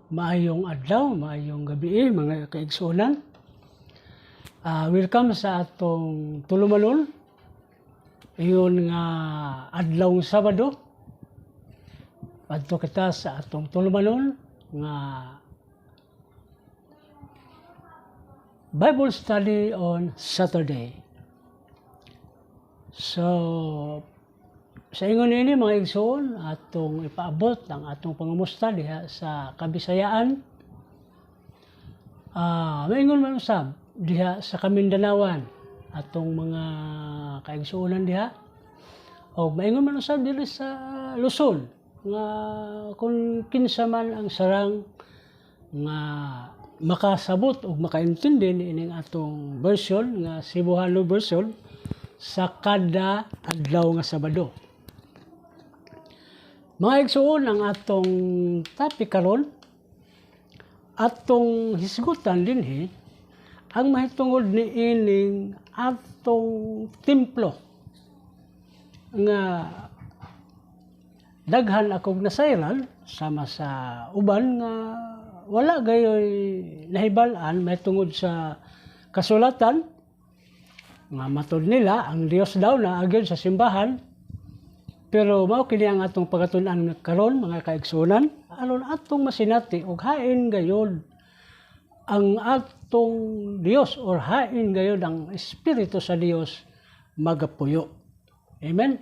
Maayong adlaw, maayong gabi mga kaigsunan. Welcome sa atong tulumanon. Iyon nga adlaw Sabado. Adto kita sa atong tulumanon nga Bible study on Saturday. So, sa ingon ini mga igsoon, atong ipaabot ang atong pangumusta diha sa Kabisayaan. Maingon man usab diha sa Kamindanawan atong mga kaigsuonan diha. O maingon man usab diri sa Luzon nga kung kinsa man ang sarang nga makasabot o makaintindi ining atong version nga Cebuano version sa kada adlaw nga Sabado. Mga igsuon, ang atong topic karon, atong hisgutan dinhi ang mahitungod ni ining atong timplo nga daghan akong nasayran sama sa uban nga wala gayoy nahibal-an mahitungod sa kasulatan nga matud nila ang Dios daw na agyon sa simbahan. Pero mao kini ang atong pagatun-an karon mga kaigsunan, aron atong masinati og hain gayud ang atong Dios or hain gayud ang Espiritu sa Dios magapuyo. Amen.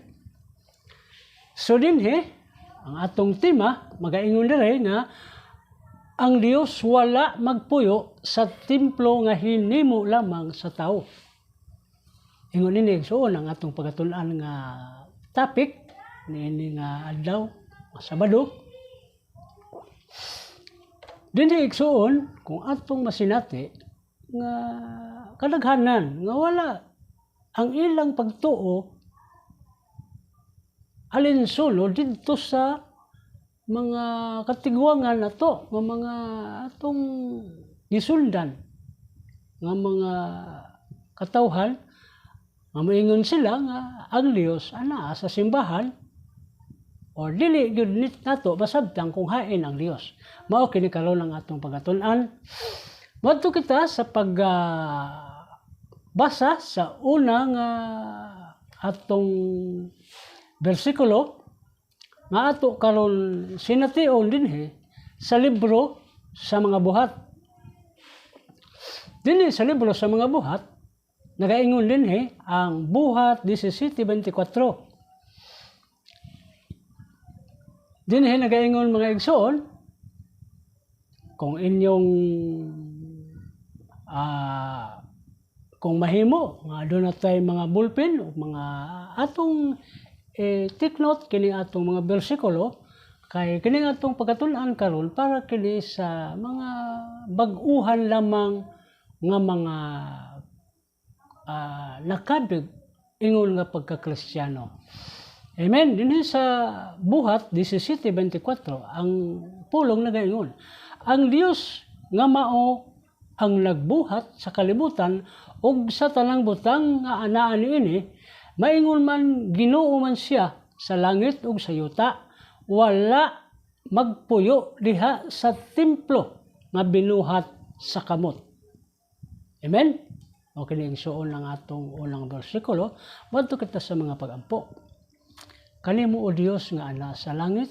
So dinhi ang atong tema magaingon diri nga ang Dios wala magpuyo sa timplo nga hinimo lamang sa tawo. Ingon ini igsuon ang atong pagatun-an nga topic niini nga adlaw Sabado. Dinhi igsuon kung atong masinati nga kadaghanan nga wala ang ilang pagtuo alinsunod didto sa mga katigwangan nato nga mga atong gisundan nga mga katawhan nga moingon sila nga ang Dios ana sa simbahan or dili gyud nato masabtang kung hain ang Dios. Mao kini karon ang atong pagatun-an. Madto kita sa basa sa unang atong bersikulo nga ato karon sination dinhi sa libro sa mga buhat. Dinhi sa libro sa mga buhat nagaingon dinhi ang buhat 17:24. Dinhi nagaingon mga igsoon kung inyong kung mahimo nga doon natay mga bulpin o mga atong take note kini atong mga bersikulo kay kini atong pagkatun-an karon para kini sa mga bag-uhan lamang nga mga nakabig ingon nga pagka-Kristiyano. Amen. Dinhi sa buhat 17:24 ang pulong nagaingon, ang Dios nga mao ang nagbuhat sa kalibutan ug sa tanang butang nga anaa niini, maingon man Ginoo man siya sa langit ug sa yuta, wala magpuyo diha sa templo nga binuhat sa kamot. Amen. O kini igsuon ang atong unang bersikulo, madto kita sa mga pagampo. Kanimo o Dios nga ana sa langit,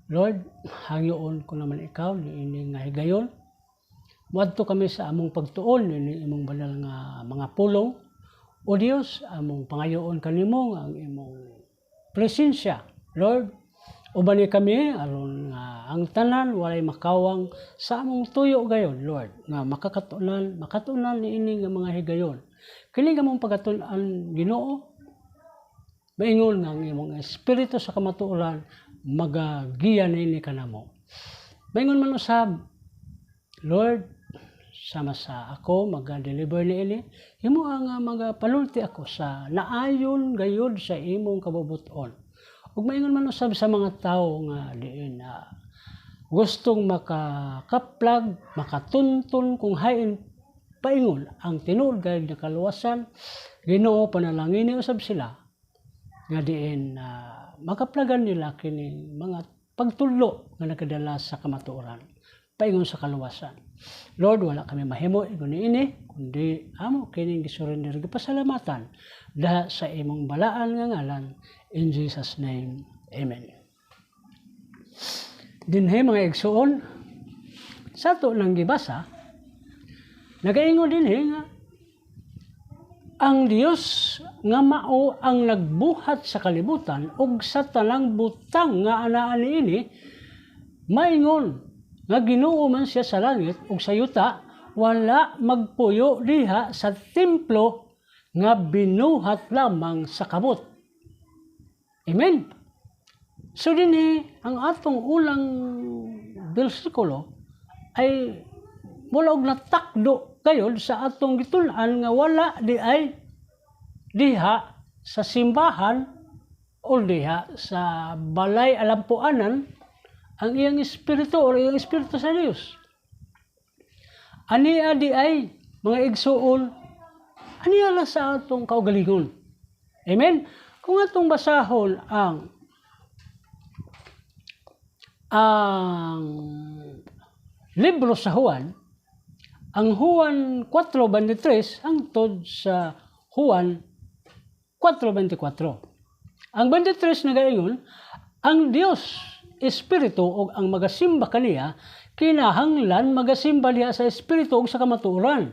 Lord, hangyoon ko naman ikaw niini nga higayon. Muadto kami sa among pagtuon niini imong banal nga mga pulong. O Dios, among pangayoon kanimo nga ang imong presensya, Lord. Ubani kami aron nga ang tanan walay makawang sa among tuyo gayon, Lord, nga makatunan niini nga mga higayon. Kini nga mong pagatun-an Ginoo, maingon nga ang imong espiritu sa kamatuoran magagiya niini kanamo. Maingon man usab, Lord, sama sa ako maga-deliver niini, himo nga magapalulti ako sa naayon gayud sa imong kabubuton. Ug maingon man usab sa mga tawo nga diin gustong makakaplag, makatuntun kung hain paingon ang tinuod gayud nga kaluwasan, Ginoo panalangin usab sila nga diin makaplagan nila kini mga pagtulo nga nakadala sa kamatuoran, paingon sa kaluwasan. Lord, wala kami mahimo ingon ini kundi amo kining gisurrender gipasalamatan daha sa imong balaan nga ngalan, in Jesus name. Amen. Dinhi mga igsuon, sa to nang gibasa, nagaingon dinhi nga ang Dios nga mao ang nagbuhat sa kalibutan ug sa tanang butang nga anaa niini, maingon nga Ginoo man siya sa langit ug sa yuta, wala magpuyo diha sa timplo nga binuhat lamang sa kabot. Amen. So dinhi ang atong ulang bersikulo ay mula og natakdo gayud sa atong gitun-an nga wala di ay diha sa simbahan o diha sa balay alampuanan ang iyang espiritu o iyang espiritu sa Dios. Ania di ay mga igsuon, ania la sa atong kaugalingon. Amen. Kung atong basahon ang libro sa Juan, ang Juan 4:23 hangtod sa Juan 4:24. Ang 23 nagaingon, ang Dios Espiritu o ang magasimba kaniya, kinahanglan magasimba diha sa Espiritu o sa kamatuoran.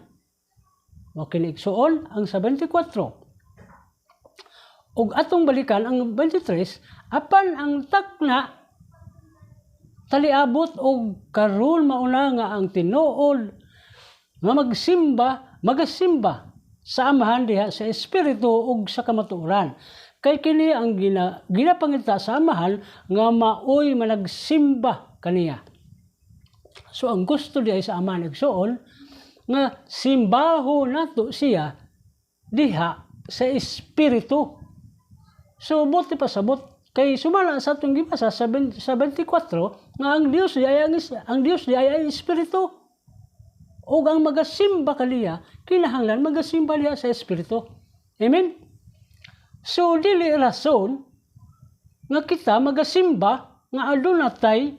O kiniksuon ang sa 24. Og atong balikan ang 23, apan ang takna taliabot og karon mauna nga ang tinuod nga magasimba sa amahan diha sa Espiritu ug sa kamatuoran. Kay kini ang ginapangita sa amahan nga maoy managsimba kaniya. So ang gusto diha sa amahan igsuon nga simbaho nato siya diha sa Espiritu. So buti pasabot kay sumala sa atong gibasa sa 24 nga ang Dios di ay Espiritu. O ang magasimba kaniya, kinahanglan magasimba niya sa Espiritu. Amen? So, dili rason nga kita magasimba nga adunay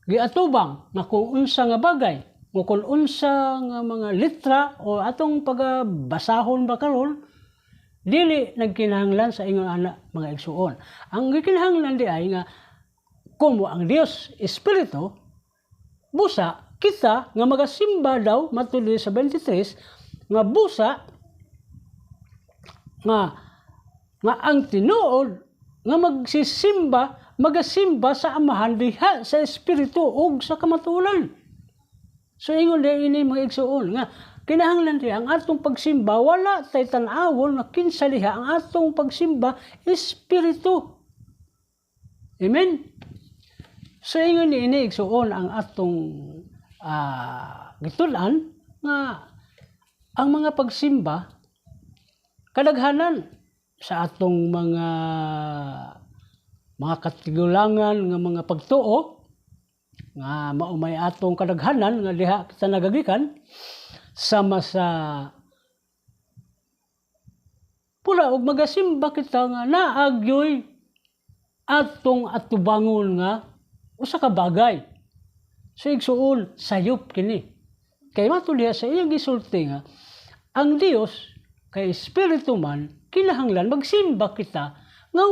giatubang nga kung unsa nga bagay, o kung unsa nga mga litra o atong pagbasahon ba karon, dili nagkinahanglan sa ingon ana mga igsuon. Ang gikinahanglan di ay nga kung ang Dios Espiritu, busa kita nga magasimba daw matuli sa 23 nga busa nga ang tinuod nga magasimba sa amahan diha sa Espiritu ug sa kamatuoran. So ingon di ini mga igsuon nga kinahanglan diha ang atong pagsimba wala tay tan-awon nga kinsa diha ang atong pagsimba Espiritu. Amen. So ingon ni ini igsuon ang atong gitulan nga ang mga pagsimba kadaghanan sa atong mga katigulangan nga mga pagtuo nga maumay atong kadaghanan nga diha kita nagagikan sama sa pula og magasimba kita nga naagyoy atong atubangon nga usa ka bagay. So igsuon sayop kini. Kay matud diha sa iyang gisulti nga ang Dios kay Espiritu man, kinahanglan magsimba kita nga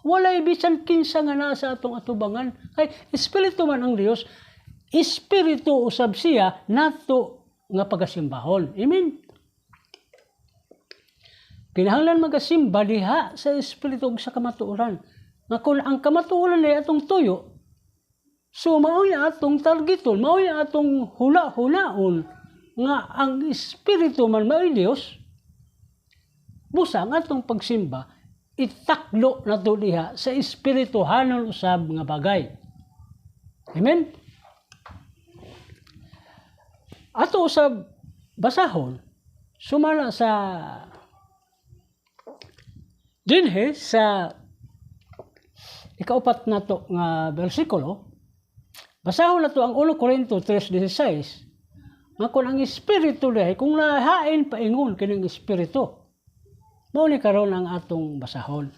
walay bisan kinsa nga nasa atong atubangan. Kay Espiritu man ang Dios, Espiritu usab siya nato nga pagasimbahon. Amen. Kinahanglan magasimba diha sa Espiritu ug sa kamatuoran. Nga kung ang kamatuoran ay atong tuyo, so maoy atong targeton, maoy atong hula-hulaon nga ang Espiritu man maoy Dios. Busa ang atong pagsimba, itaklo na to diha sa espirituhanon usab nga bagay. Amen? Ato usab basahon, sumala sa dinhe sa ikaupat nato nga bersikulo, basahon nato ang 1 Corinto 3:16, nga kung ang espiritu dihay, kung nahain paingon kining espiritu, mao ni karon ang atong basahon.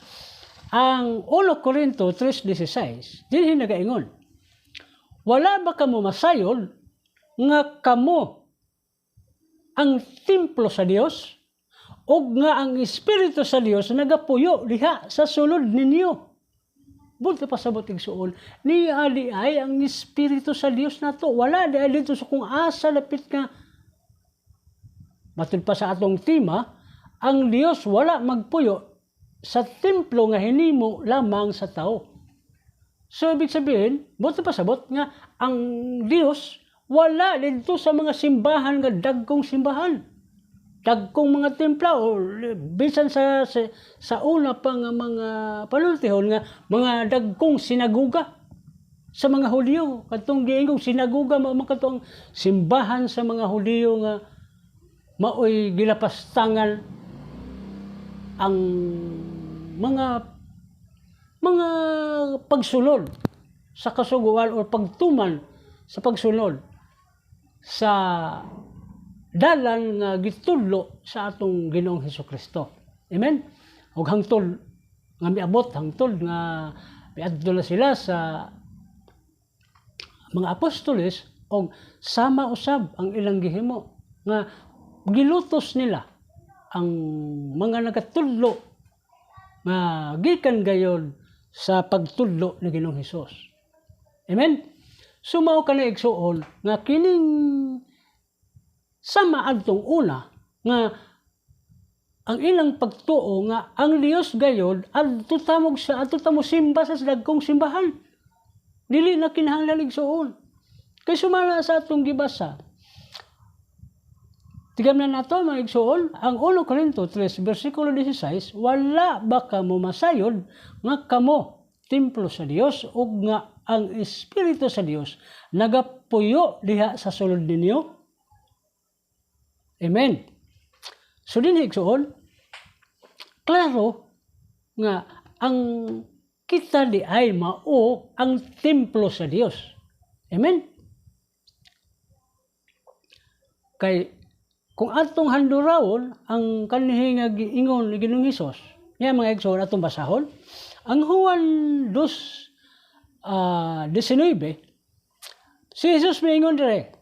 ang 1 Corinto 3:16 dinhi nagaingon, wala ba kamo masayod nga kamo ang timplo sa Dios ug nga ang Espiritu sa Dios nagapuyo diha sa sulod ninyo. Bunta pasabot igsuon, niya di ay ang Espiritu sa Dios nato. Wala di ay dito sa kung asa lapit nga. Matud pa sa atong tema, ang Dios wala magpuyo sa templo nga hinimo lamang sa tao. So ibig sabihin, bunta pasabot nga ang Dios wala dito sa mga simbahan nga dagkong simbahan. Dagkong mga templo o bisan sa una pa nga mga panultihon nga mga dagkong sinaguga sa mga Hudiyo. Katong giingong sinaguga mao katong simbahan sa mga Hudiyo nga maoy gilapastangan ang mga pagsulod sa kasuguan o pagtuman sa pagsunod sa dalan nga gitudlo sa atong Ginoong Hesukristo. Amen. Ug hangtod nga miabot hangtod nga miadto na sila sa mga apostoles og sama usab ang ilang gihimo nga gilutos nila ang mga nagatudlo nga gikan gayon sa pagtudlo ni Ginoong Hesus. Amen. Sumao ka na igsuon nga kining sama adtong una nga ang ilang pagtuo nga ang Dios gayod adto tamo simba sa dagkong simbahan. Dili na kinahanglan igsuon. Kay sumala sa atong gibasa. Tignan nato mga igsuon, ang 1 Corinto 3 versikulo 16, wala ba kamo masayod nga kamo timplo sa Dios ug nga ang Espiritu sa Dios nagapuyo diha sa sulod ninyo? Amen. So din igsuon, klaro nga ang kita di ay mao ang templo sa Dios. Amen. Kay kung atong handurawon ang kanhi nga giingon ni Ginoong Hesus, niya mga igsuon atong basahon, ang Juan 2:19, si Jesus miingon dire,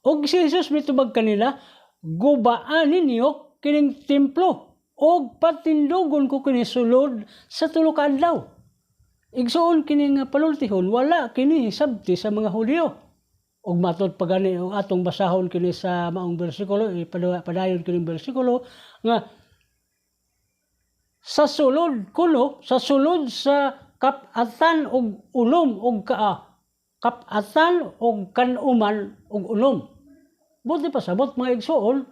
og si Jesus mitubag kanila, gubaan ninyo kining templo og patindugon ko kini sulod sa tulo ka adlaw. Igsuon kining panultihon wala kini sabti sa mga Hudiyo. Og matud pagani atong basahon kini sa maong bersikulo, padayon kining bersikulo nga sa sulod sa kapatan og ulom og kapatan og kanuman og ulom. Buti pasabot mga igsuon,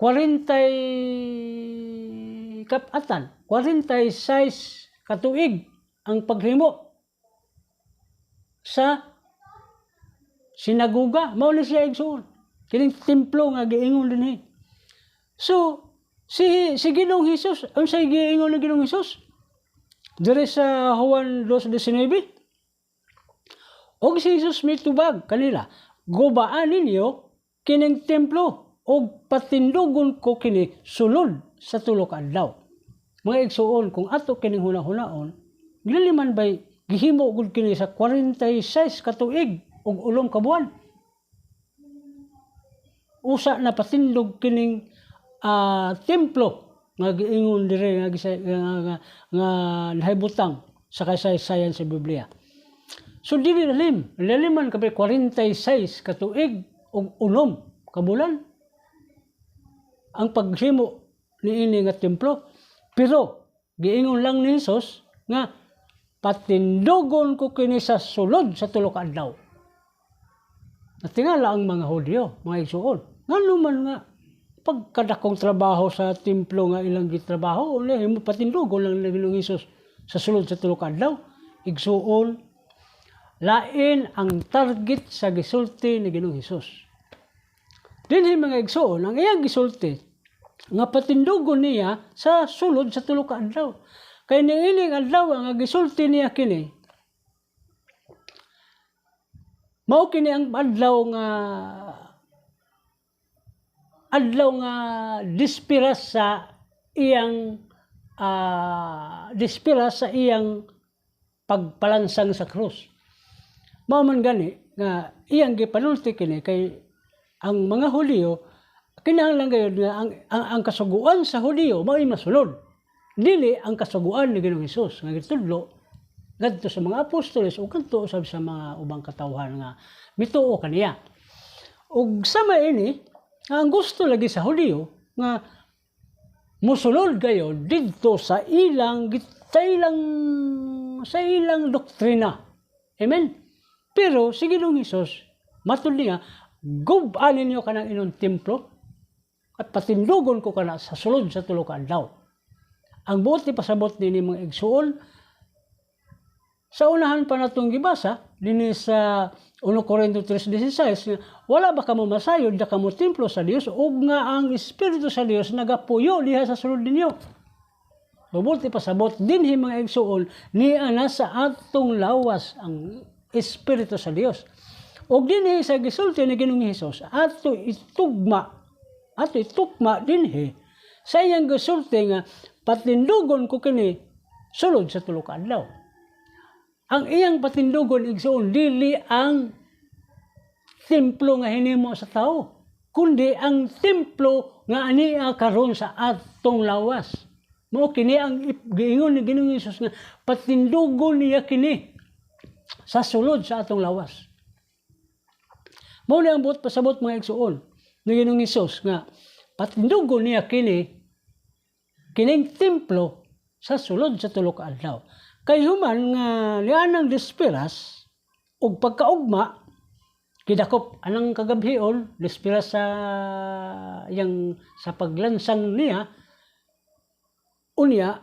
40 kapatan, 46 katuig ang paghimo sa sinaguga. Mao ni siya igsuon. Kining templo nga giingon dinhi. So, si Ginoong Hesus, ang say giingon ni Ginoong Hesus, dire sa Juan 2:19, og si Jesus mitubag kanila, gubaan ninyo kining templo og patindugon ko kini sulod sa tulo ka adlaw. Mga igsuon, kung ato kining hunahunaon, giliman bay gihimo gud kini sa 46 ka tuig og ulom ka buwan. Usa na patindog kining templo nga giingon dire nga nahibutang sa kasaysayan sa Biblia. So dili laliman kabay 46 ka tuig og ulom ka bulan ang paghimo niini nga templo. Pero giingon lang ni Jesus nga patindugon ko kini sa sulod sa tulo ka adlaw. Natingala ang mga Hudiyo, mga igsuon. Ngano man nga pagkadakong trabaho sa templo nga ilang gitrabaho, mo patindugon lang ni Ginoong Hesus sa sulod sa tulo ka adlaw. Igsuon, lain ang target sa gisulti ni Ginoong Hesus. Dinhi mga igsuon, ang iyang gisulti nga patindugon niya sa sulod sa tulo ka adlaw. Kay niining adlaw nga gisulti niya kini, mao kini ang adlaw nga dispiras sa iyang dispira sa iyang pagpalansang sa krus. Mao man gani nga iyang gipanulti kini kay ang mga Hudiyo kinahanglan gayud nga ang kasuguan sa Hudiyo mao'y masulod. Dili ang kasuguan ni Ginoong Hesus nga gitudlo ngadto sa mga apostoles ug kadto sa mga ubang katawhan nga mituo kaniya. Ug sama ini ang gusto lagi sa Hudiyo nga musulod kayo didto sa ilang doktrina. Amen. Pero si Ginoong Hesus matud niya gub-anin niyo kanang inyong templo at patindugon ko kana sa sulod sa tulo ka adlaw. Ang buot ni pasabot ni mga igsuon sa unahan pa natong gibasa dinhi sa 1 Corinto 3:16 wala ba kamo masayod da kamo templo sa Dios ug nga ang Espiritu sa Dios nagapuyo diha sa sulod ninyo. Mabuti pasabot dinhi mga igsuon ni ana sa atong lawas ang Espiritu sa Dios. Og dinhi sa gisulti ni Ginoong Hesus ato itukma dinhi sa iyang gisulti nga patindugon ko kini sulod sa tulo ka adlaw. Ang iyang patindugon igsuon dili ang timplo nga hinimo sa tawo, kundi ang templo nga ania karon sa atong lawas. Mao kini ang giingon ni Ginoong Hesus nga patindugon niya kini sa sulod sa atong lawas. Mao ni ang buot pasabot mga igsuon ni Ginoong Hesus nga patindugon niya kining templo sa sulod sa tulo ka adlaw. Kay human nga lianang despiras ug pagkaugma kidakop anang kagabhion despiras sa paglansang niya unya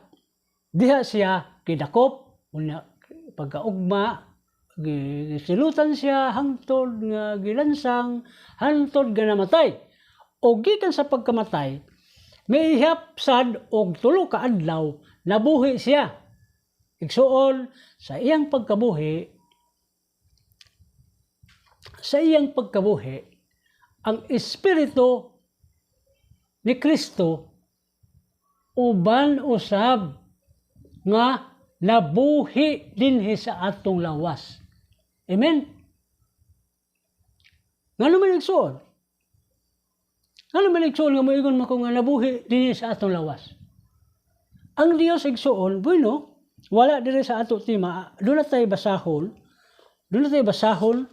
diha siya kidakop unya pagkaugma gisilutan siya hangtod nga gilansang hangtod nga namatay og gikan sa pagkamatay mihap sad og tulo ka adlaw nabuhi siya. Igsuon sa iyang pagkabuhi ang Espiritu ni Kristo uban usab nga nabuhi dinhi sa atong lawas. Amen. Ngano man igsuon? Ngano man igsuon nga moingon mako nga nabuhi dinhi sa atong lawas? Ang Dios igsuon bueno wala dire sa ato tima, doon na tayo basahon,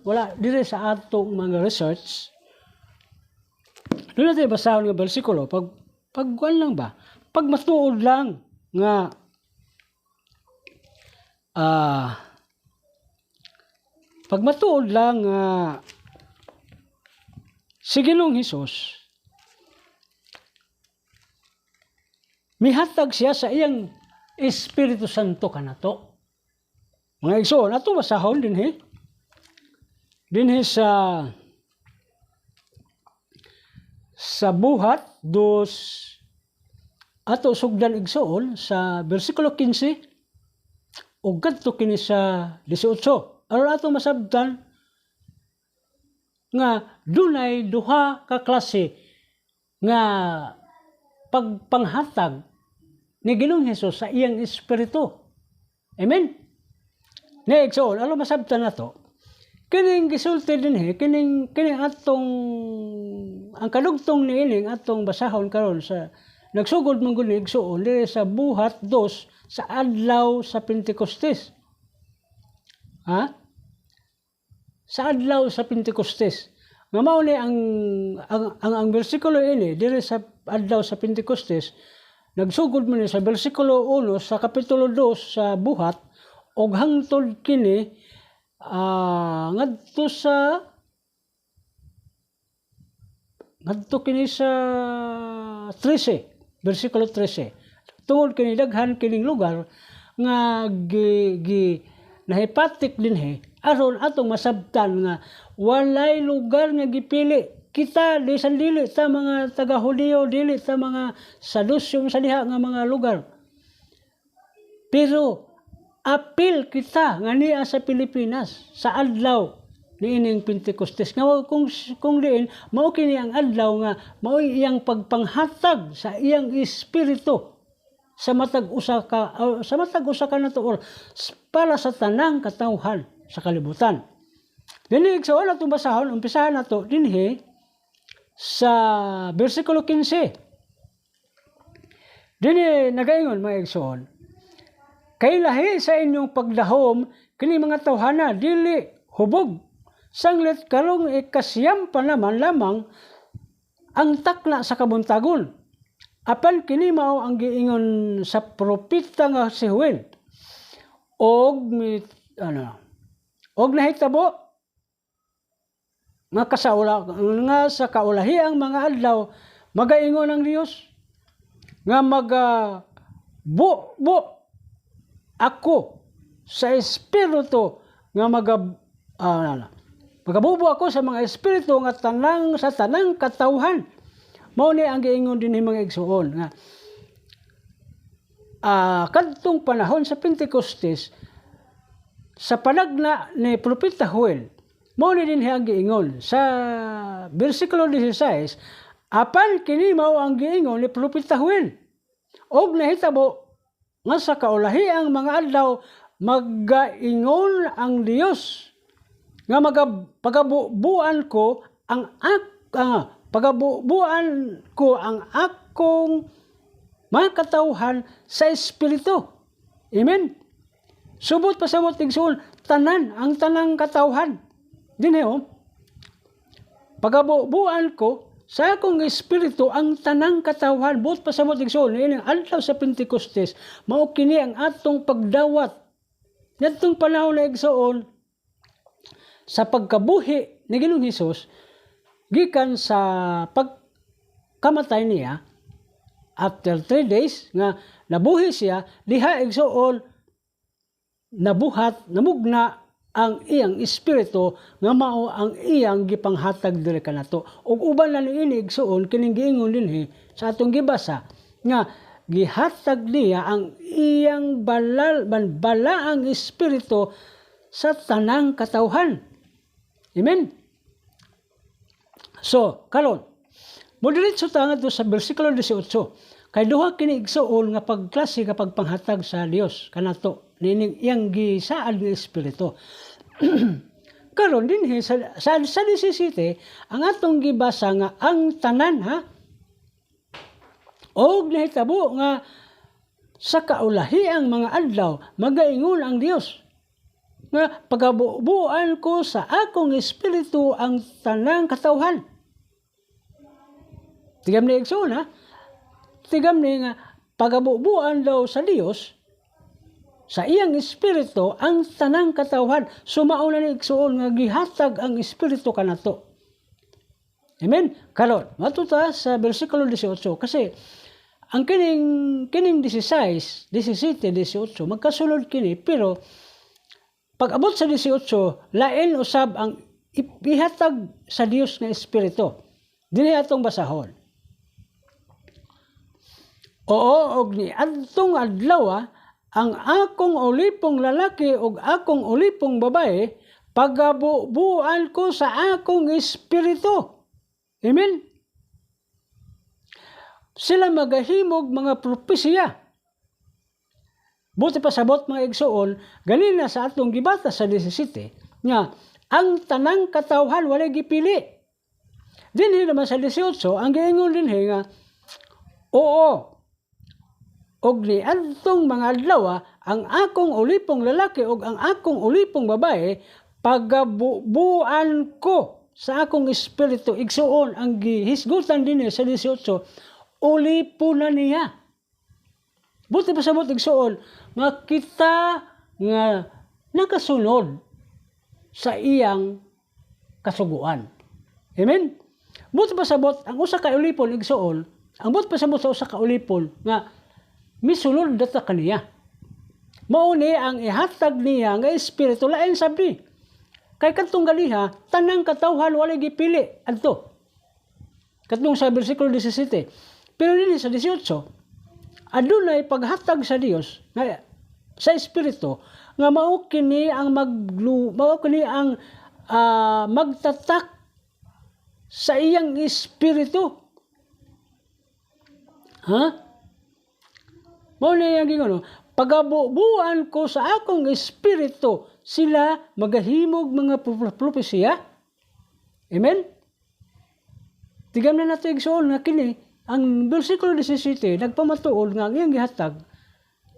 wala dire sa atong mga research, doon na tayo basahon ng bersikulo, pag matuod lang nga, pag matuod lang si Ginoong Hesus, mihatag siya sa iyang Espiritu Santo kanato. Mga igsoon, ato basahon dinhi sa buhat 2 ato sugdan igsoon sa bersikulo 15 ug kadto kini sa 18. Aron ato masabtan nga dunay duha ka klase nga pagpanghatag ni Ginoong Hesus sa iyang Espiritu. Amen? Next, alam masabtan na to. Kining gisulti dinhi, kining atong ang kadugtong niining atong basahon karon sa nagsugod man gud ni igsuon diri sa buhat 2 sa adlaw sa Pentecostes. Sa adlaw sa Pentecostes. Nga mao ni ang bersikulo ini diri sa adlaw sa Pentecostes nagsugod man sa bersikulo 1 sa kapitulo 2 sa buhat og hangtod kini ngadto kini sa 13 bersikulo 13 tungod kini daghan kining lugar nga nahipatik dinhi aron atong masabtan nga walay lugar nga gipili kita di dili sa mga taga-Hudiyo, dili sa mga Sadusyong sa diha nga mga lugar. Pero apil kita nga niya sa Pilipinas sa adlaw niining Pentecostes. Nga kung diin mao kini ang adlaw nga mao iyang pagpanghatag sa iyang espiritu sa matag usa ka nato or para sa tanang katawhan sa kalibutan. Dinhi igsoon atong basahon, umpisahan nato dinhi sa bersikulo 15. Dinhi nagaingon mga igsoon, kay lahi sa inyong pagdahom kini mga tawhana dili hubog, sanglit karong ikasyam pa naman lamang ang takna sa kabuntagon. Apan kini mao ang giingon sa propeta nga si Joel. Og nahitabo nga sa kaulahiang mga adlaw magaingon ang Dios nga ako sa espiritu nga magabubo ako sa mga espiritu nga sa tanang katawhan. Mao ni ang giingon dinhi mga igsoon nga kadtong panahon sa Pentecostes sa panagna ni propeta Joel. Mao ni dinhi ang giingon sa bersikulo 16, apan kini mao ang giingon ni propeta Joel. Og nahitabo nga sa kaulahiang mga adlaw magaingon ang Dios nga pagabubuan ko ang akong mga katawhan sa espiritu. Amen. Subot pasabot igsoon ang tanang katawhan. Dinhi pagabubuan ko sa akong espiritu ang tanang katawhan. Buot pasabot igsoon ini adlaw sa Pentecostes mao kini ang atong pagdawat. Ngadtong panahon na igsoon sa pagkabuhi ni Ginoong Hesus gikan sa pagkamatay niya after 3 days nga nabuhi siya, diha igsoon namugna ang iyang espiritu nga mao ang iyang gipanghatag diri kanato. Ug uban na niini igsoon kining giingon dinhi sa atong gibasa nga gihatag niya ang iyang balaang espiritu sa tanang katawhan. Amen. So, karon diretso ta ngadto sa bersikulo 18. Kay duha kini igsoon nga pagklase nga pagpanghatag sa Dios kanato nining iyang gisaad nga espiritu. Karon dinhi sa 17 ang atong gibasa nga ang tanan og nahitabo nga sa kaulahiang mga adlaw magaingon ang Dios nga pagabubuan ko sa akong espiritu ang tanang katawhan. Tigam ni igsoon tigam ni nga pagabubuan daw sa Dios sa iyang espiritu ang tanang katawhan. Sumao na ni igsoon nga gihatag ang espiritu kanato. Amen. Karon matuta sa bersikulo 18 kasi ang kining 16, 17, 18 magkasulod kini pero pag abot sa 18 lain usab ang ihatag sa Dios nga espiritu. Dili atong basahon. Oo, og ni adtong adlaw ang akong ulipong lalaki ug akong ulipong babae pagabubuan ko sa akong espiritu. Amen. Sila magahimog mga propesya. Buti pasabot mga igsoon ganina sa atong gibata sa 17 nga ang tanang katawhan walay gipili. Dinhi naman sa 18 ang giingon dinhi nga oo og ni adtong mga adlaw ang akong ulipong lalaki ug ang akong ulipong babae pagabubuan ko sa akong espiritu. Igsoon ang gihisgutan dinhi sa 18 ulipo na niya. Buti pasabot igsoon makita nga nakasunod sa iyang kasuguan. Amen. Buti pasabot ang usa ka ulipon igsoon, ang buti pasabot sa usa ka ulipon nga misulod data kaniya. Mao ni ang ihatag niya nga espiritu lain sabi. Kay kadtong galiha tanang katawhan walay gipili adto. Kadtong sa bersikulo 17. Pero dinhi sa 18 adunay paghatag sa Dios nga sa espiritu nga mao kini ang magtatak sa iyang espiritu. Mao na yang gingon, pagabubuan ko sa akong espiritu, sila magahimog mga propesya. Amen? Tigam na nato igsoon nga kini, ang versikulo 17, nagpamatuod nga ang iyang gihatag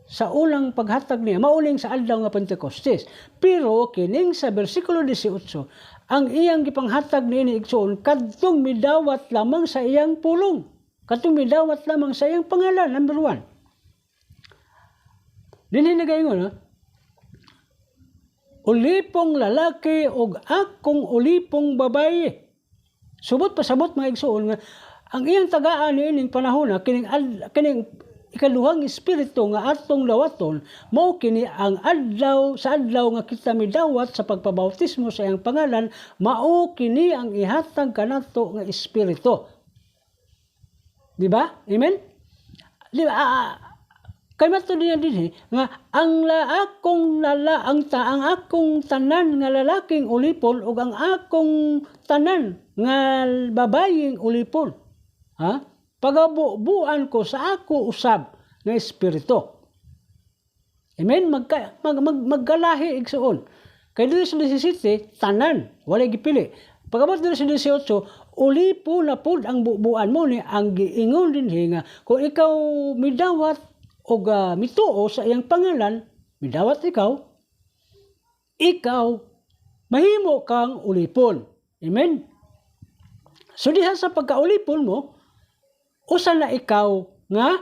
sa ulang paghatag niya, mauling sa adlaw nga Pentecostes. Pero kining sa versikulo 18, ang iyang gipanghatag niini igsoon, kadtong midawat lamang sa iyang pulong. Kadtong midawat lamang sa iyang pangalan, number 1. Dinhi nagaingon, ulipong lalaki og akong ulipong babaye. Subot pasabot mga igsoon nga ang iyang tagaan niining panahon kining ikaduhang espiritu nga atong dawaton mao kini ang adlaw sa adlaw nga kita midawat sa pagpabautismo sa iyang pangalan, mao kini ang ihatag kanato nga espiritu. Di ba? Amen? Di ba? Kay matud niya dinhi nga ang akong tanan nga lalaking ulipon ug ang akong tanan nga babayeng ulipon. Ha? Pagabubuan ko sa ako usab nga espiritu. Amen? Magkalahi igsoon. Kay dito sa 17, tanan, walay gipili. Pagabot dito sa 18, ulipo na pud ang bubuan mo ni ang giingon dinhi nga kung ikaw midawat o mituo sa iyang pangalan, midawat ikaw, mahimo kang ulipon. Amen? So diha sa pagkaulipon mo, usa na ikaw nga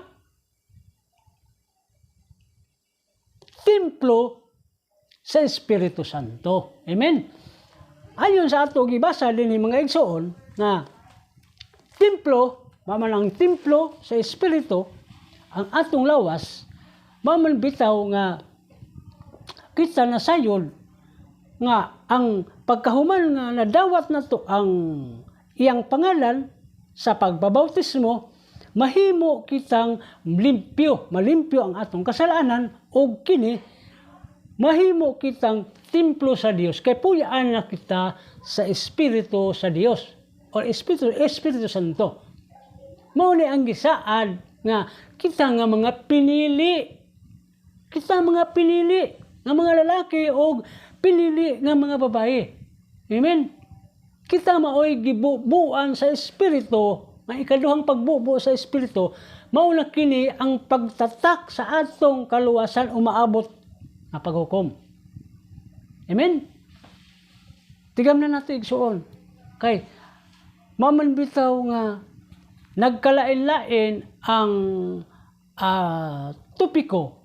timplo sa Espiritu Santo. Amen? Ayon sa ato gibasa din mga igsoon na timplo, mamanang timplo sa Espiritu, ang atong lawas, maman bitaw nga kita na sayon nga ang pagkahuman nga nadawat nato ang iyang pangalan sa pagbabautismo, mahimo kitang malimpyo ang atong kasalanan o kini mahimo kitang timplo sa Dios. Kay puyaan na kita sa Espiritu sa Dios o Espiritu Santo. Mao ni ang gisaad nga kita nga mga pinili nga mga lalaki o pinili nga mga babae. Amen? Kita maoy gibubuan sa Espiritu, nga ikaduhang pagbubo sa Espiritu, mao na kini ang pagtatak sa atong kaluwasan umaabot nga paghukom. Amen? Tigam na nato igsuon. Kay maman bitaw nga nagkalain-lain ang topiko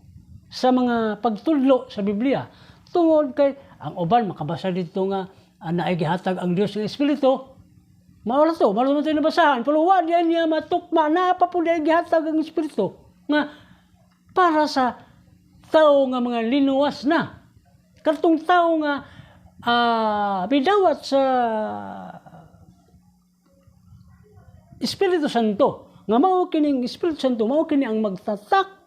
sa mga pagtudlo sa Biblia. Tungod kay ang uban makabasa dito nga naay gihatag ang Dios ng Espiritu. Mao to nabasahan, pero wa diyan niya matukma na pa pud gihatag ang Espiritu nga para sa tao nga mga linuwas na. Katong tao nga bidawat sa Espiritu Santo, nga mao kining Espiritu Santo, mao kini ang magtatak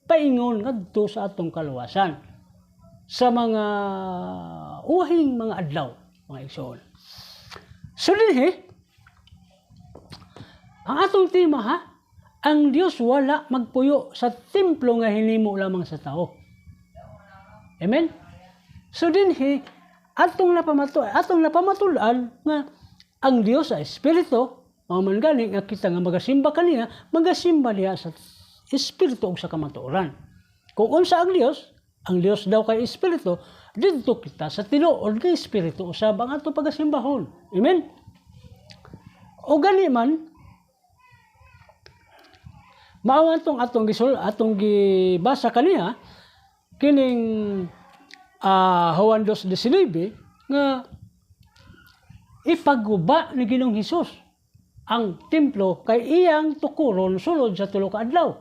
paingon ngadto sa atong kaluwasan sa mga uhing mga adlaw, mga igsoon. So dinhi, ang atong tema ang Dios wala magpuyo sa timplo nga hinimo lamang sa tao. Amen? So dinhi, atong napamatulan nga ang Dios sa Espiritu, man gani nga kita nga magasimba kaniya, magasimba niya sa Espiritu ug sa kamatuoran. Kung unsa ang Dios daw kay Espiritu, didto kita sa tinuod nga Espiritu usab ang atong pagasimbahon. Amen? O gani man, mao atong gibasa kaniya kining Juan 2:19 nga ipaguba ni Ginoong Hesus ang templo kay iyang tukuron sulod sa tulo ka adlaw.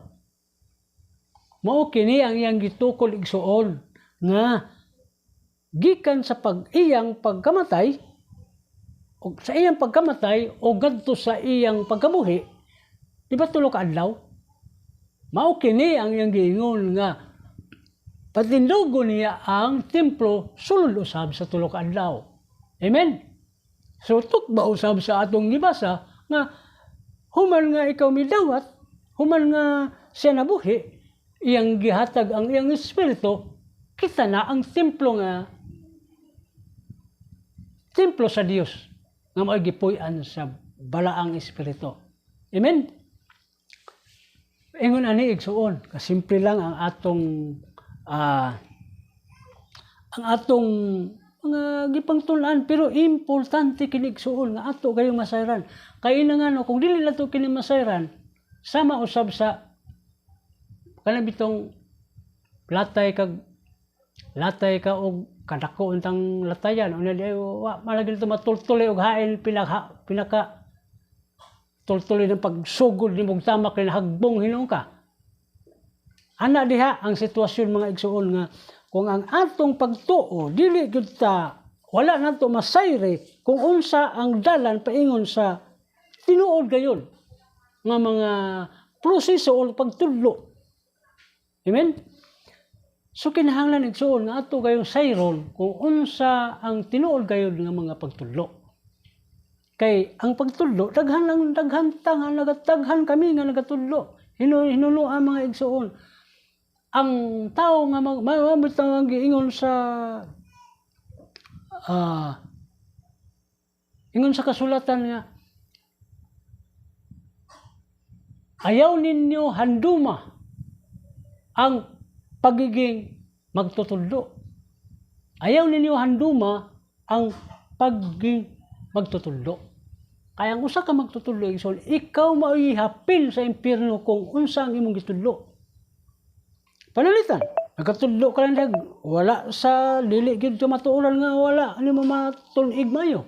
Mao kini ang iyang gitukod igsuon nga gikan sa iyang pagkamatay o gadto sa iyang pagkabuhi, di ba tulo ka adlaw? Mao kini ang iyang giingon nga patindugon niya ang templo sulod usab sa tulo ka adlaw. Amen? So tukba usab sa atong gibasa nga human nga ikaw midawat, human nga siya nabuhi, iyang gihatag ang iyang espiritu, kita na ang templo sa Dios nga mao gipuy-an sa balaang espiritu. Amen. Ingon ani igsuon, kasimple lang ang atong mga gipangtun-an, pero importante kini igsuon nga ato kayong masayran. Kay na nga no, kung dili nato kini masayran, sama usab sa kanang bitong latay ka og kadako untang latayan, una di wa malagi to matultuloy og hain pinaka tultuloy ng pagsugod ni mong tamak ni hagbong hinung ka. Ana diha ang sitwasyon mga igsuon nga kung ang atong pagtuo dili gyud ta wala nato masayre kung unsa ang dalan paingon sa tinuod gayon nga mga proseso o pagtudlo. Amen. So kinahanglan igsuon nga ato gayong sayron kung unsa ang tinuod gayon nga mga pagtudlo. Kay ang pagtudlo daghan kami nga nagatudlo. Hinulo ang mga igsuon. Ang tao nga mamutang giingon sa kasulatan nga ayaw ninyo handuma ang pagiging magtutudlo. Ayaw ninyo handuma ang pagiging magtutudlo. Kaya ang usa ka magtutudlo igsoon, ikaw mao'y hapil sa impyerno kung unsa ang imong gitudlo. Panalitan, nagkatudlo ka lang wala sa dili gyud ka matuulan nga wala ani mo matulig mayo.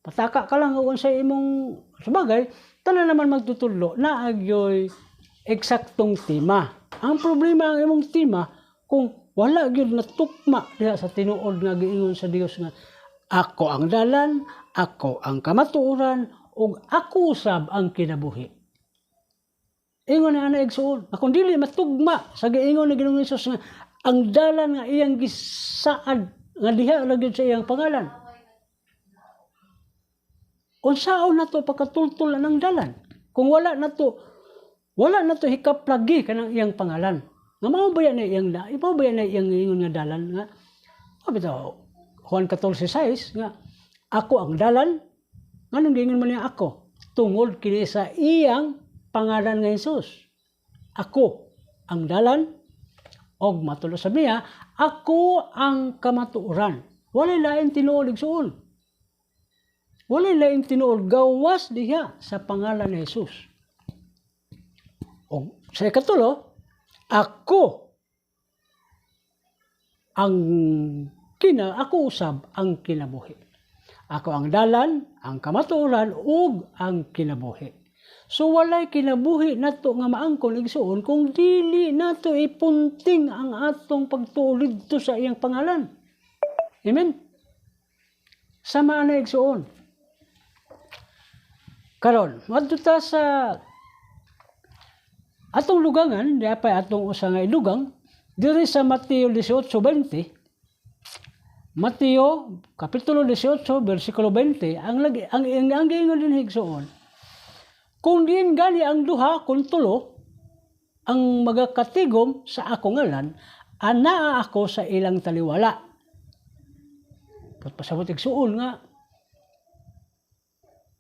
Pataka ka lang kung sa imong sabagay, tanan naman magtutudlo na agyoy eksaktong tema. Ang problema ang imong tema kung wala gyud natukma diha sa tinuod nga giingon sa Dios nga ako ang dalan, ako ang kamatuoran, ug ako usab ang kinabuhi. Ingon na ana igsuon, kung dili matugma sa giingon ni Ginoong Hesus nga ang dalan nga iyang gisaad nga diha ra gyud sa iyang pangalan. Unsaon nato pagkatultol ang dalan? Kung wala nato hikaplagi kanang iyang pangalan. Nga mao ba yan iyang ingon nga dalan nga bitaw Juan 14:6 nga ako ang dalan. Nganong giingon man niya ako? Tungod kini sa iyang pangalan nga Hesus. Ako ang dalan og matulo sa niya, ako ang kamatuoran. Walay lain tinuod igsuon. Walay lain tinuod gawas diha sa pangalan ni Hesus. Og sa ikatulo, ako usab ang kinabuhi. Ako ang dalan, ang kamatuoran ug ang kinabuhi. So walay kinabuhi nato nga maangkon igsuon kung dili nato ipunting ang atong pagtuo didto sa iyang pangalan. Amen. Sama na igsuon. Karon, madto ta sa atong lugangan, di pa atong usa nga ilugang diri sa Mateo 18:20. Mateo kapitulo 18 bersikulo 20 ang giingon din higsuon. Kung diin gani ang duha kun tulo ang magakatigom sa ako ngalan, anaa ako sa ilang taliwala. Pasabot igsuon nga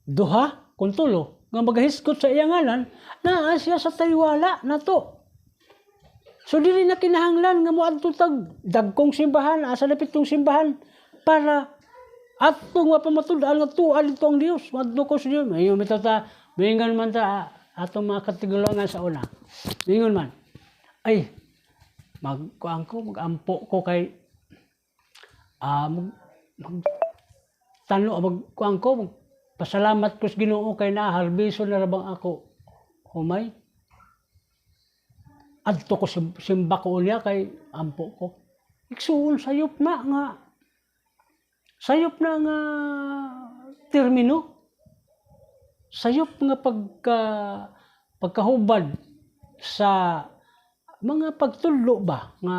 duha kun tulo nga magahiskot sa iyang ngalan, naa siya sa taliwala nato. So dili na kinahanglan nga moadto tag dagkong simbahan, asa dapitong simbahan para atong mapamatud-an nga tuwa dito ang Dios. Moadto ko sa Dios. Mayon bitaw ta, mingon man ta atong mga katiguluangan sa una. Mingon man, ay magampo ko kay pasalamat ko sa Ginoo kay naharbiso na rabang ako. Humay. Adto ko simba ko niya kay ampo ko. Igsuon sayop na nga termino. Sayop nga pagkahubad sa mga pagtudlo ba nga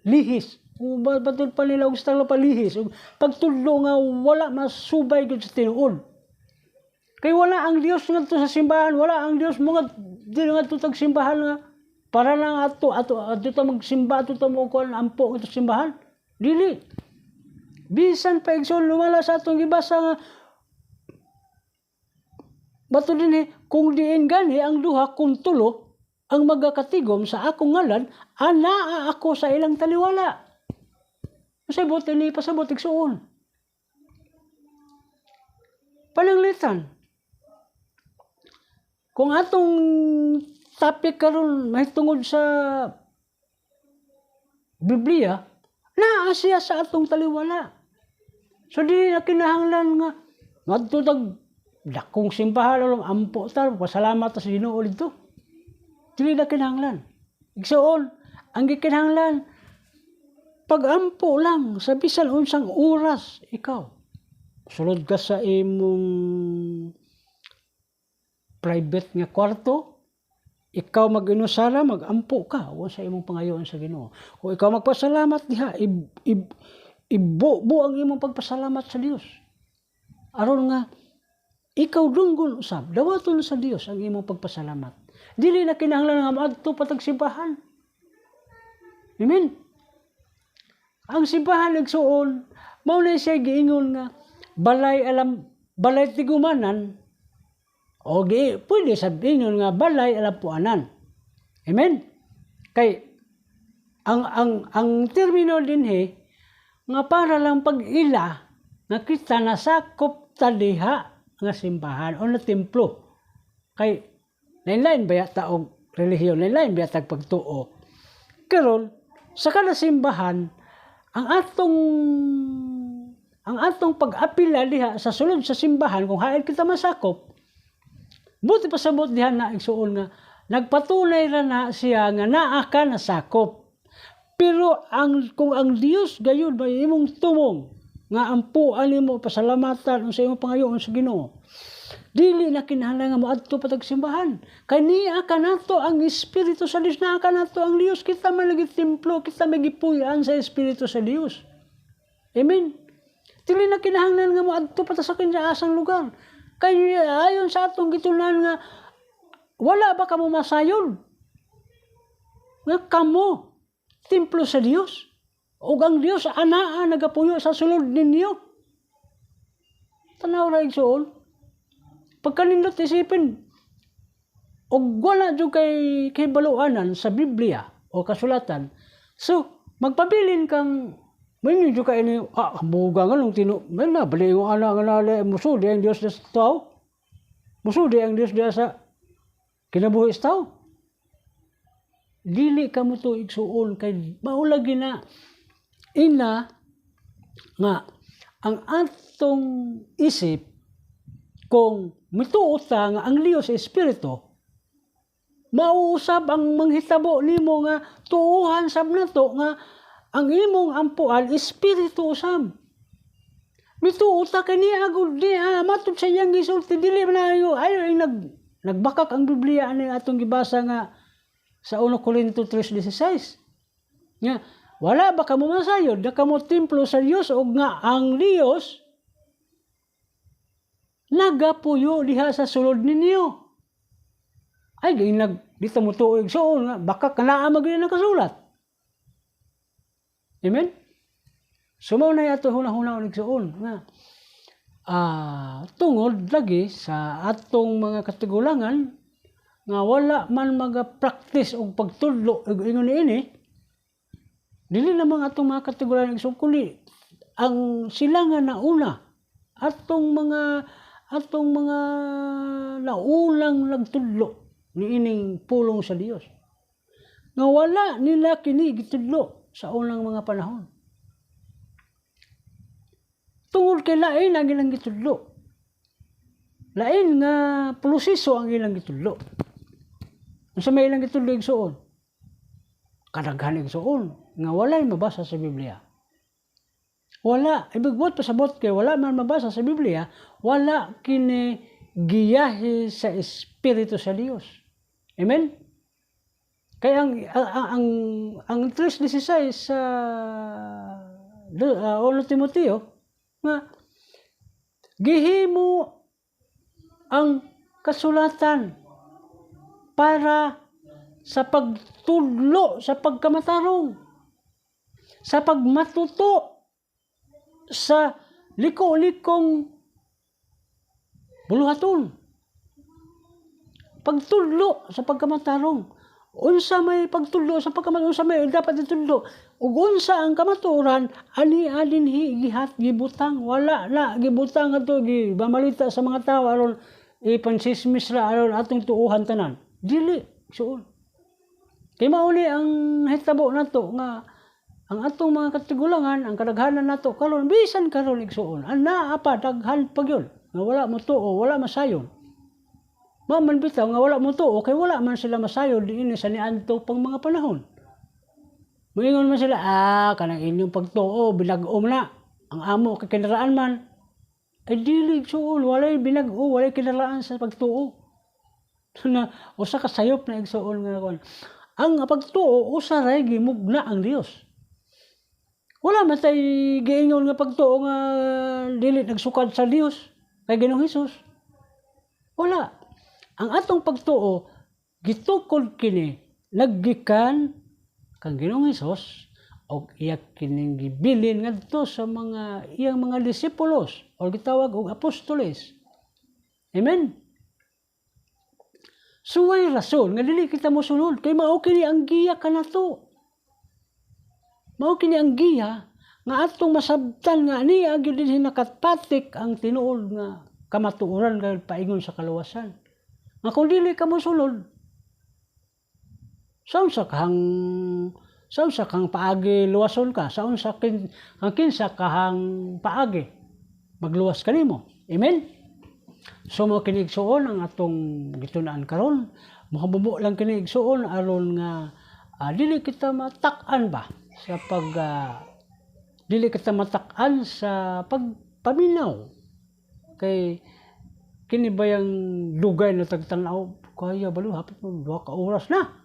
lihis. Batid pa nila og style pa lihis. Pagtudlo nga wala masubay gud sa tinuod. Kay wala ang Dios ngadto sa simbahan, wala ang Dios mga dili ngadto tag simbahan nga para lang ato ta magsimba, ato ta mo kuan ampo ito simbahan. Dili. Bisan pa igsoon lumala sa atong gibasa nga bato dinhi kung diin gani ang duha kung tulo ang magakatigom sa akong ngalan, anaa ako sa ilang taliwala. Pasabot ini pasabot igsoon. Pananglitan. Kung atong topic karon mahitungod sa Biblia, naa siya sa atong taliwala. So di na kinahanglan nga ngadto tag dakong simbahan alam ampo ta pasalamat ta sa Ginoo dito. Dili na kinahanglan. Igsoon, ang gikinahanglan pag-ampo lang sa bisan unsang oras ikaw. Sulod ka sa imong private nga kwarto, ikaw mag-inusara, mag-ampo ka sa imong pangayoon sa Ginoo. Kung ikaw magpasalamat diha, ibuo ang imong pagpasalamat sa Dios. Aron nga ikaw dunggon usab, dawaton sa Dios ang imong pagpasalamat. Dili na kinahanglan nga maadto patag simbahan. Amen. Ang simbahan nagsuon, mao na siya giingon nga balay tigumanan o pwede sabihin nga balay alampuanan. Amen. Kay ang termino dinhi nga para lang pag-ila nga kita nasakop ta diha nga simbahan o na timplo. Kay lain-lain ba yata og relihiyon, lain-lain ba yata pagtuo. Karon sa kada simbahan ang atong pag-apila diha sa sulod sa simbahan kung hain kita masakop. Buti pasabot diha na igsuon nga nagpatunay ra na siya nga naa ka nasakop. Pero kung ang Dios gayon ba imong tumong nga ampuan nimo pasalamatan sa imong pangayoon sa Ginoo. Dili na kinahanglan nga moadto patag simbahan. Kay niya kanato ang Espiritu sa Dios, naa kanato ang Dios, kita man lagi templo, kita magipuy-an sa Espiritu sa Dios. Amen. Dili na kinahanglan nga moadto patag sa kinsaasang lugar. Kay ayon sa atong gitunan nga wala ba kamo masayon? Nga kamo templo sa Dios. Ug ang Dios anaa nagapuyo sa sulod ninyo. Tanaw ra igsoon. Pagkanindot isipin, og wala jud kay baluanan sa Biblia o kasulatan. So, magpabilin kang may jud kay ini buga nga nung na bali yung ana nga nale musudi ang Dios sa tao. Musudi ang Dios sa kinabuhi sa tao. Dili ka mo to igsuon kay maulagi na ina nga ang atong isip kung mituot ta nga ang Dios Espiritu, mauusab ang manghitabo nimo nga tuuhan sab nato nga ang imong ampuan Espiritu usab. Mituot ta kani agud di matud sa iyang gisulti dili na ay nagbakak ang Biblia ani atong gibasa nga sa 1 Corinto 3:16. Nga wala ba kamo masayod na kamo templo sa Dios ug nga ang Dios nagapuyo diha sa sulod ninyo. Ay, dito mo tuig so nga, baka kanaa magiging nakasulat. Amen? Sumaw na yato huna-huna ulit suon. Nga, tungod lagi sa atong mga katigulangan, nga wala man mag-practice o pagtudlo, ingon ini, dili namang atong mga katigulangan, kundi ang sila nga nauna, atong mga naulang nagtudlo ni ining pulong sa Dios. Nga wala nila kini gitudlo sa unang mga panahon. Tungod kay lain ang ilang gitudlo. Lain nga proseso ang ilang gitudlo. Unsa may ilang gitudlo igsuon? Kadaghan igsuon nga walay mabasa sa Biblia. Wala, ibig pasabot kay wala man mabasa sa Biblia, wala kini giyahe sa Espiritu sa Dios. Amen? Kaya ang 3:16 sa 1 Timoteo nga gihimo ang kasulatan para sa pagtudlo sa pagkamatarong, sa pagmatuto sa liko-likong buluhaton. Pagtudlo sa pagkamatarong. Unsa may pagtudlo sa pagkamatarong, unsa may dapat itudlo. Ug unsa ang kamaturan, ani adinhi gihat gibutang, wala na gibutang ato gibamalita sa mga tawo aron ipansismis ra aron atong tuuhan tanan. Dili suon. Kay mao ni ang hitabo nato nga ang atong mga katigulangan, ang kadaghanan nato karon bisan karon igsuon. Ana pa daghan pa gyud nga wala mo tuo, wala masayon. Mao man bitaw nga wala mo tuo kay wala man sila masayon diin sa niadto pang mga panahon. Moingon man sila, kanang inyong pagtuo, binag-o na. Ang amo kay kinaraan man. Ay dili igsuon, walay binag-o, walay kinaraan sa pagtuo. Na usa ka sayop na igsuon nga kon. Ang pagtuo usa ray gimugna ang Dios. Wala man tay giingon nga pagtuo nga dili nagsukad sa Dios kay Ginoong Hesus. Wala. Ang atong pagtuo gitukod kini naggikan kang Ginoong Hesus og iya kining gibilin ngadto sa mga iyang mga disipulos o gitawag og apostoles. Amen. Suway rason nga dili kita mosunod kay mao kini ang giya kanato. Mao kini ang giya nga atong masabtan nga niya gyud dinhi nakatpatik ang tinuod nga kamatuoran nga paingon sa kaluwasan. Nga kung dili ka mosunod, saon sa kang paagi luwason ka, saon sa kinsa kahang paagi magluwas kanimo. Amen. So mo kini igsuon ang atong gitun-an karon, mahabubo lang kini igsuon aron nga dili kita matak-an ba sa dili kita matak-an sa pagpaminaw kay kini bayang dugay na tagtanaw kaya balo hapit mo 2 ka oras na.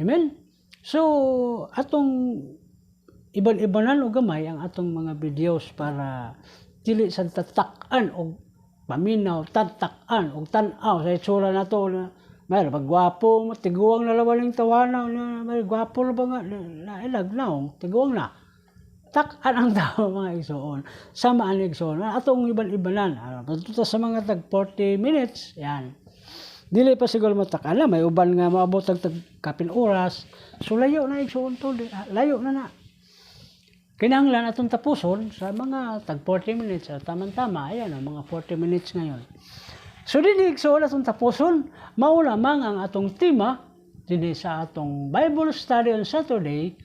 Amen. So atong iban-ibanan og gamay ang atong mga videos para dili sa tatak-an og paminaw, tatak-an og tan-aw sa itsura nato na may pagwapo, tiguang na lawan ng tawanaw na may gwapo na ba nga nailagnaw, tiguang na. Tak-an ang tao mga igsoon. Samaan igsoon. Atong iban-ibanan. Pagtuta sa mga tag 40 minutes, yan. Dili pa siguro matak-an na. May uban nga maabot tag kapin oras. So layo na igsoon to. Layo na. Kinahanglan atong tapuson sa mga tag 40 minutes. Tama-tama. Ayan ang mga 40 minutes ngayon. So dili igsoon atong tapuson. Mao lamang ang atong tema dinhi sa atong Bible study on Saturday.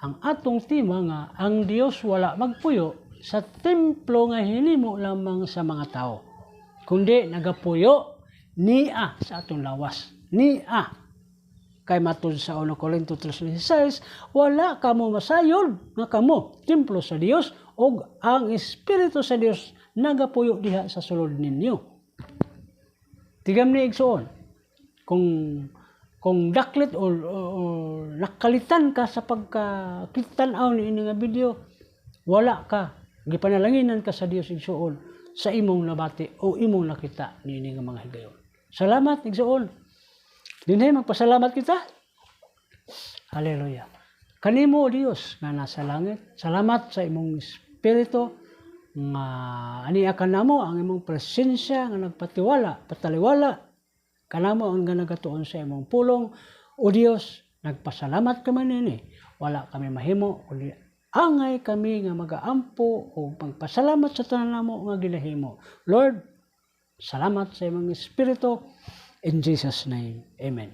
Ang atong tema nga ang Dios wala magpuyo sa timplo nga hinimo lamang sa mga tao. Kundi nagapuyo niya sa atong lawas. Niya. Kay matud sa 1 Corinto 3:16, wala kamo masayon nga kamo timplo sa Dios ug ang Espiritu sa Dios nagapuyo diha sa sulod ninyo. Tigam ni igsoon. Kung daklit o nakalitan ka sa pagkakitan-aw ni ini nga video, wala ka, gipanalanginan ka sa Dios igsoon sa imong nabati o imong nakita ni ini nga mga higayon. Salamat igsoon. Dinhi magpasalamat kita. Hallelujah. Kanimo Dios nga nasa langit, salamat sa imong espiritu nga aniya kanamo ang imong presensya nga pataliwala kanamo ang nagatuon sa imong pulong. O Dios, nagpasalamat kami nini. Wala kami mahimo, kundi angay kami nga magaampo o magpasalamat sa tanan namo nga ginahimo. Lord, salamat sa imong Espiritu. In Jesus' name, Amen.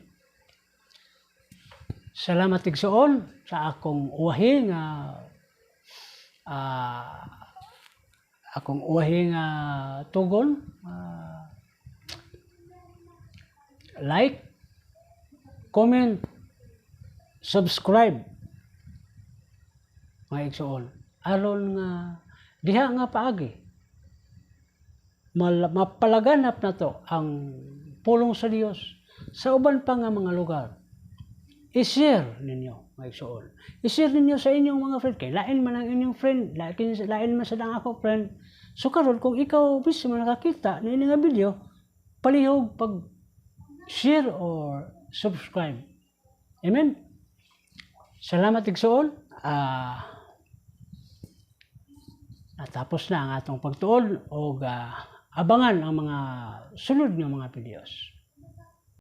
Salamat igsoon sa akong uwahi nga tugon. Like, comment, subscribe mga igsoon. Aron nga diha nga paagi mapalaganap na to ang pulong sa Dios sa uban pa nga mga lugar. I-share ninyo mga igsoon. I-share ninyo sa inyong mga friend. Kay lain man ang inyong friend, lain man sa dang ako friend. So karon kung ikaw mismo nakakita na ini nga video, palihog pag share or subscribe Amen. Salamat igsoon. Natapos na ang atong pagtuon o abangan ang mga sunod ng mga videos.